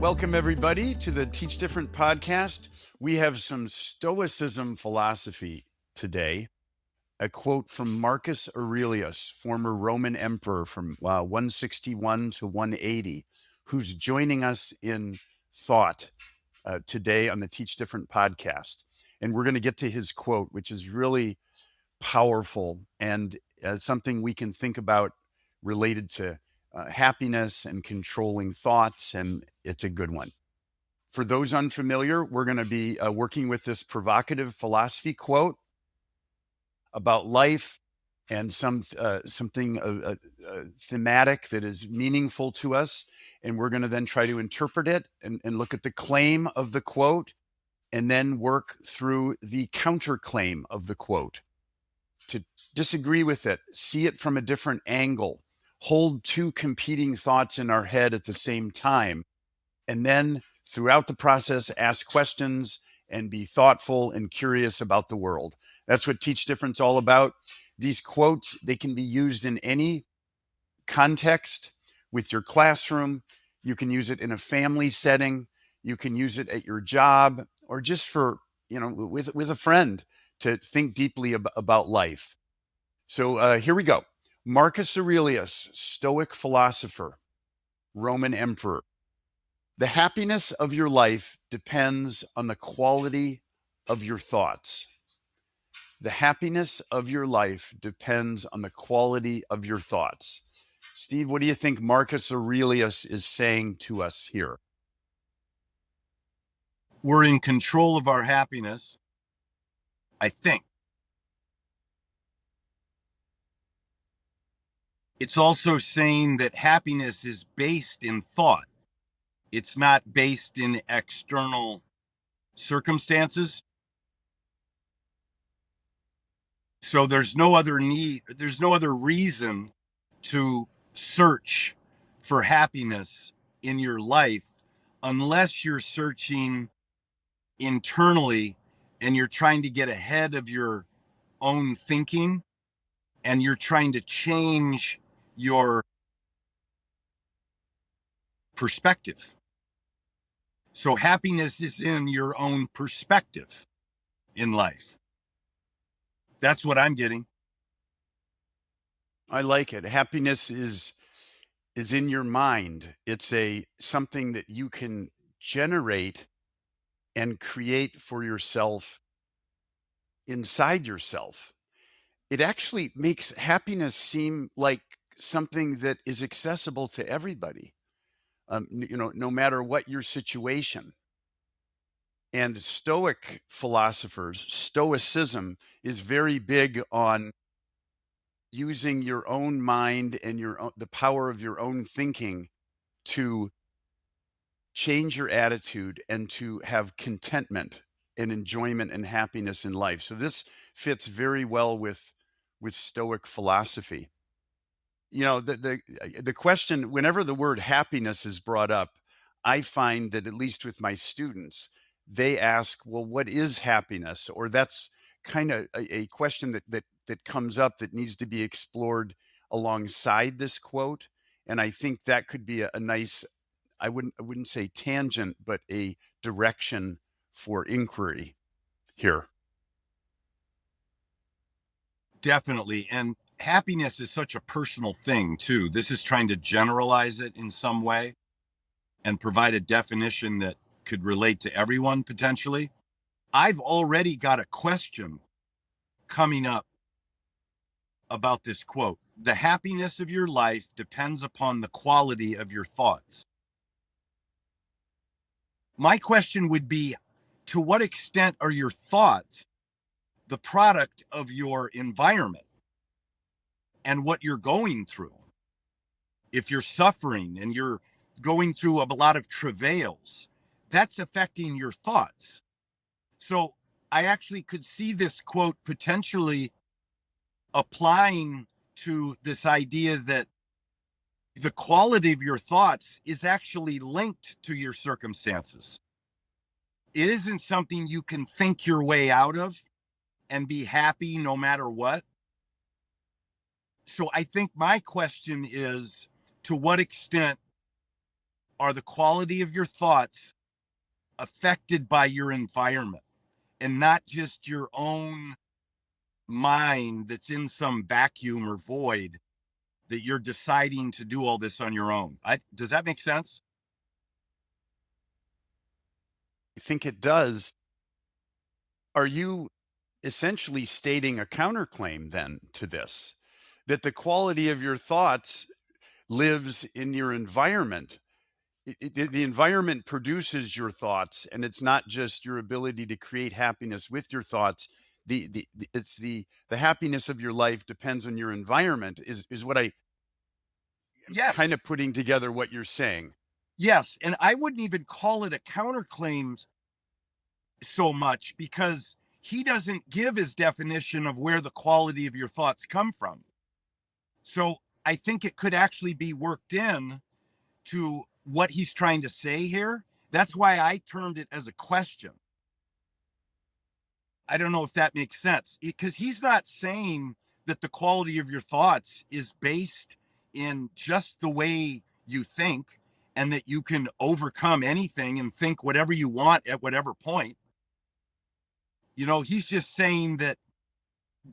Welcome, everybody, to the Teach Different podcast. We have some Stoicism philosophy today. A quote from Marcus Aurelius, former Roman emperor from 161 to 180, who's joining us in thought today on the Teach Different podcast. And we're going to get to his quote, which is really powerful and something we can think about related to happiness and controlling thoughts, and it's a good one. For those unfamiliar, we're going to be working with this provocative philosophy quote about life and something thematic that is meaningful to us. And we're going to then try to interpret it and look at the claim of the quote, and then work through the counterclaim of the quote. To disagree with it, see it from a different angle, hold two competing thoughts in our head at the same time, and then throughout the process, ask questions and be thoughtful and curious about the world. That's what Teach Different's all about. These quotes, they can be used in any context with your classroom. You can use it in a family setting. You can use it at your job, or just for, with a friend to think deeply about life. So here we go. Marcus Aurelius, Stoic philosopher, Roman emperor. The happiness of your life depends on the quality of your thoughts. The happiness of your life depends on the quality of your thoughts. Steve, what do you think Marcus Aurelius is saying to us here? We're in control of our happiness, I think. It's also saying that happiness is based in thought. It's not based in external circumstances. So there's no other reason to search for happiness in your life unless you're searching internally and you're trying to get ahead of your own thinking and you're trying to change your perspective. So happiness is in your own perspective in life. That's what I'm getting. I like it. Happiness is in your mind. It's something that you can generate and create for yourself inside yourself. It actually makes happiness seem like something that is accessible to everybody, no matter what your situation. And Stoic philosophers, Stoicism is very big on using your own mind and the power of your own thinking to change your attitude and to have contentment and enjoyment and happiness in life. So this fits very well with Stoic philosophy. The question, whenever the word happiness is brought up, I find that, at least with my students, they ask, well, what is happiness? Or that's kind of a question that comes up that needs to be explored alongside this quote. And I think that could be a nice, I wouldn't say tangent, but a direction for inquiry here. Definitely. And happiness is such a personal thing, too. This is trying to generalize it in some way and provide a definition that could relate to everyone potentially. I've already got a question coming up about this quote. The happiness of your life depends upon the quality of your thoughts. My question would be, to what extent are your thoughts the product of your environment and what you're going through? If you're suffering and you're going through a lot of travails, that's affecting your thoughts. So I actually could see this quote potentially applying to this idea that the quality of your thoughts is actually linked to your circumstances. It isn't something you can think your way out of and be happy no matter what. So I think my question is, to what extent are the quality of your thoughts affected by your environment and not just your own mind that's in some vacuum or void that you're deciding to do all this on your own. Does that make sense? I think it does. Are you essentially stating a counterclaim then to this? That the quality of your thoughts lives in your environment. The environment produces your thoughts, and it's not just your ability to create happiness with your thoughts. It's the happiness of your life depends on your environment is what I am kind Yes. of putting together what you're saying. Yes. And I wouldn't even call it a counterclaim so much because he doesn't give his definition of where the quality of your thoughts come from. So I think it could actually be worked in to what he's trying to say here. That's why I termed it as a question. I don't know if that makes sense because he's not saying that the quality of your thoughts is based in just the way you think and that you can overcome anything and think whatever you want at whatever point. He's just saying that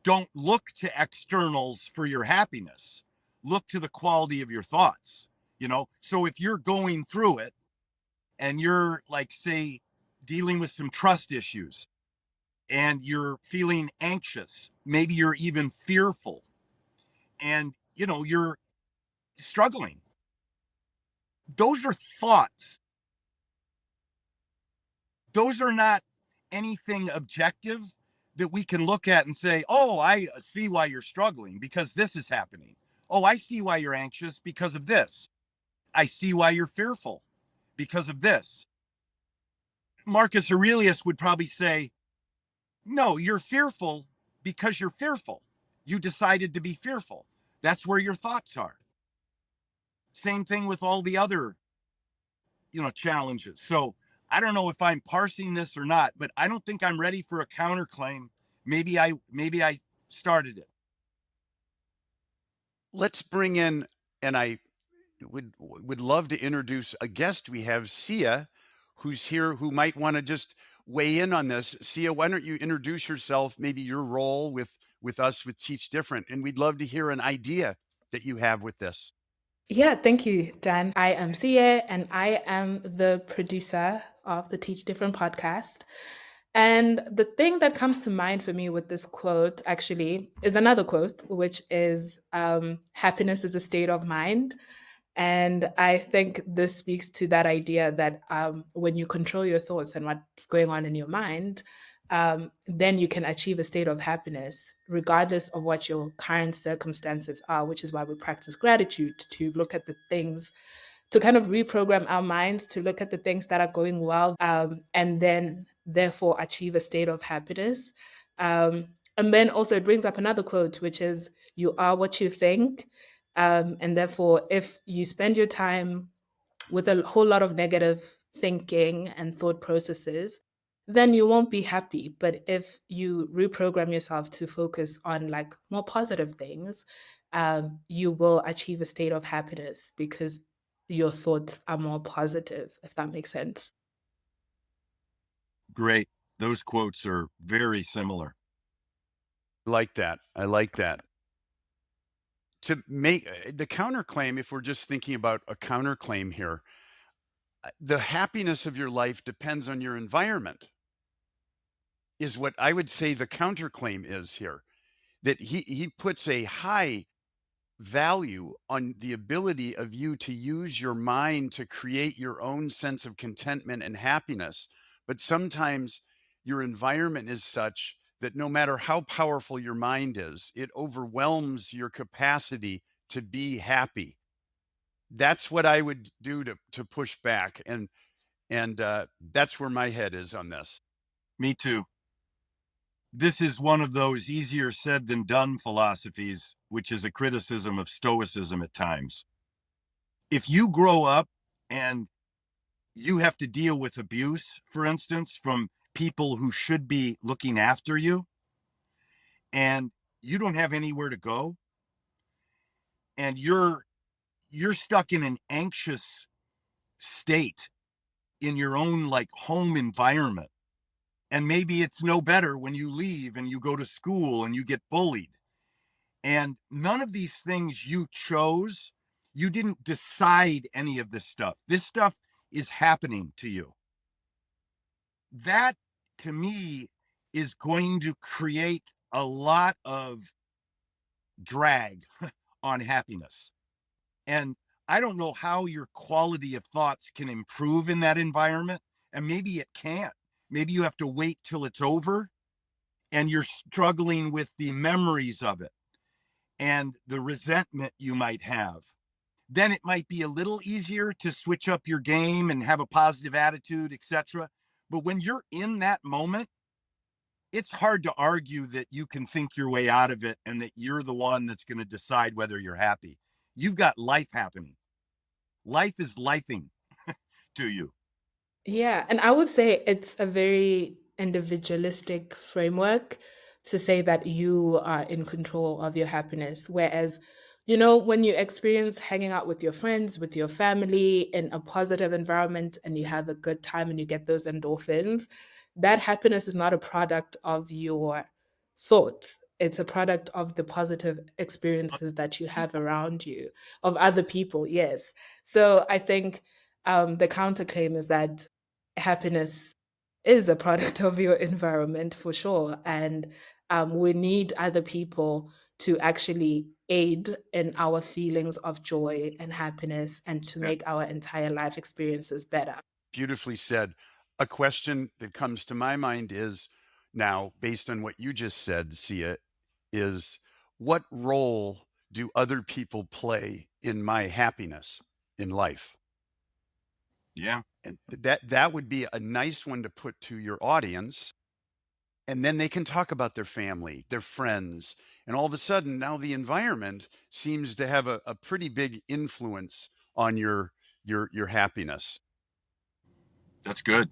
don't look to externals for your happiness. Look to the quality of your thoughts. So if you're going through it and you're like, say, dealing with some trust issues and you're feeling anxious, maybe you're even fearful, and you're struggling. Those are thoughts. Those are not anything objective that we can look at and say, "Oh, I see why you're struggling because this is happening. Oh, I see why you're anxious because of this. I see why you're fearful because of this." Marcus Aurelius would probably say, "No, you're fearful because you're fearful. You decided to be fearful. That's where your thoughts are." Same thing with all the other, challenges. So I don't know if I'm parsing this or not, but I don't think I'm ready for a counterclaim. Maybe I started it. Let's bring in, and I would love to introduce a guest. We have Sia, who's here, who might want to just weigh in on this. Sia, why don't you introduce yourself, maybe your role with us with Teach Different, and we'd love to hear an idea that you have with this. Yeah, thank you, Dan. I am Sia, and I am the producer of the Teach Different podcast. And the thing that comes to mind for me with this quote actually is another quote, which is happiness is a state of mind. And I think this speaks to that idea that when you control your thoughts and what's going on in your mind, then you can achieve a state of happiness, regardless of what your current circumstances are, which is why we practice gratitude to look at the things, to kind of reprogram our minds to look at the things that are going well, and then therefore achieve a state of happiness. And then also it brings up another quote, which is, you are what you think. And therefore, if you spend your time with a whole lot of negative thinking and thought processes, then you won't be happy. But if you reprogram yourself to focus on like more positive things, you will achieve a state of happiness because your thoughts are more positive, if that makes sense. Great. Those quotes are very similar. I like that. I like that. To make the counterclaim, if we're just thinking about a counterclaim here, the happiness of your life depends on your environment, is what I would say the counterclaim is here. That he puts a high value on the ability of you to use your mind to create your own sense of contentment and happiness. But sometimes your environment is such that no matter how powerful your mind is, it overwhelms your capacity to be happy. That's what I would do to push back, and that's where my head is on this. Me too. This is one of those easier said than done philosophies, which is a criticism of Stoicism at times. If you grow up and you have to deal with abuse, for instance, from people who should be looking after you, and you don't have anywhere to go, and you're stuck in an anxious state in your own like home environment. And maybe it's no better when you leave and you go to school and you get bullied. And none of these things you chose. You didn't decide any of this stuff. This stuff is happening to you. That to me is going to create a lot of drag on happiness. And I don't know how your quality of thoughts can improve in that environment. And maybe it can't. Maybe you have to wait till it's over and you're struggling with the memories of it and the resentment you might have. Then it might be a little easier to switch up your game and have a positive attitude, etc. But when you're in that moment, it's hard to argue that you can think your way out of it and that you're the one that's going to decide whether you're happy. You've got life happening. Life is lifing to you. Yeah, and I would say it's a very individualistic framework to say that you are in control of your happiness. Whereas, when you experience hanging out with your friends, with your family in a positive environment and you have a good time and you get those endorphins, that happiness is not a product of your thoughts. It's a product of the positive experiences that you have People. around you, of other people, yes. So I think the counterclaim is that happiness is a product of your environment for sure. And we need other people to actually aid in our feelings of joy and happiness and to Yeah. make our entire life experiences better. Beautifully said. A question that comes to my mind is now, based on what you just said, Sia, is what role do other people play in my happiness in life? Yeah. And that would be a nice one to put to your audience. And then they can talk about their family, their friends. And all of a sudden, now the environment seems to have a pretty big influence on your happiness. That's good.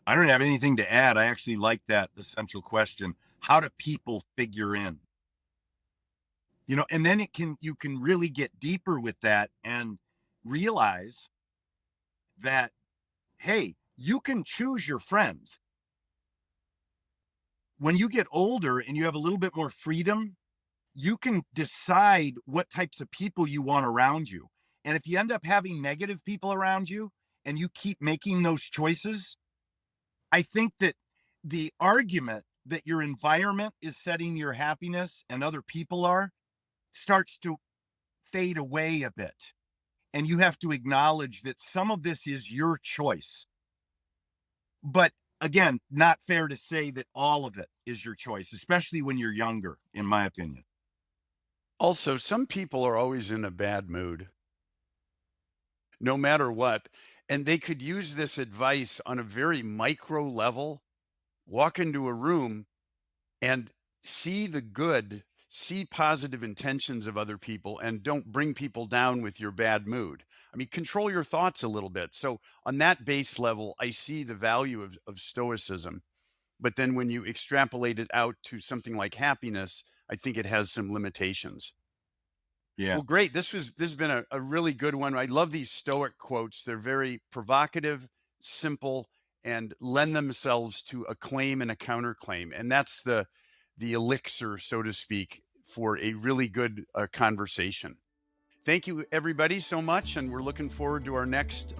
I don't have anything to add. I actually like that essential question. How do people figure in? And then you can really get deeper with that and realize that, hey, you can choose your friends. When you get older and you have a little bit more freedom, you can decide what types of people you want around you. And if you end up having negative people around you and you keep making those choices, I think that the argument that your environment is setting your happiness and other people are starts to fade away a bit. And you have to acknowledge that some of this is your choice. But again, not fair to say that all of it is your choice, especially when you're younger, in my opinion. Also, some people are always in a bad mood, no matter what. And they could use this advice on a very micro level, walk into a room and see the good, see positive intentions of other people, and don't bring people down with your bad mood. I mean, control your thoughts a little bit. So, on that base level, I see the value of Stoicism. But then when you extrapolate it out to something like happiness, I think it has some limitations. Yeah. Well, great. This has been a really good one. I love these Stoic quotes. They're very provocative, simple, and lend themselves to a claim and a counterclaim. And that's the elixir, so to speak, for a really good conversation. Thank you, everybody, so much. And we're looking forward to our next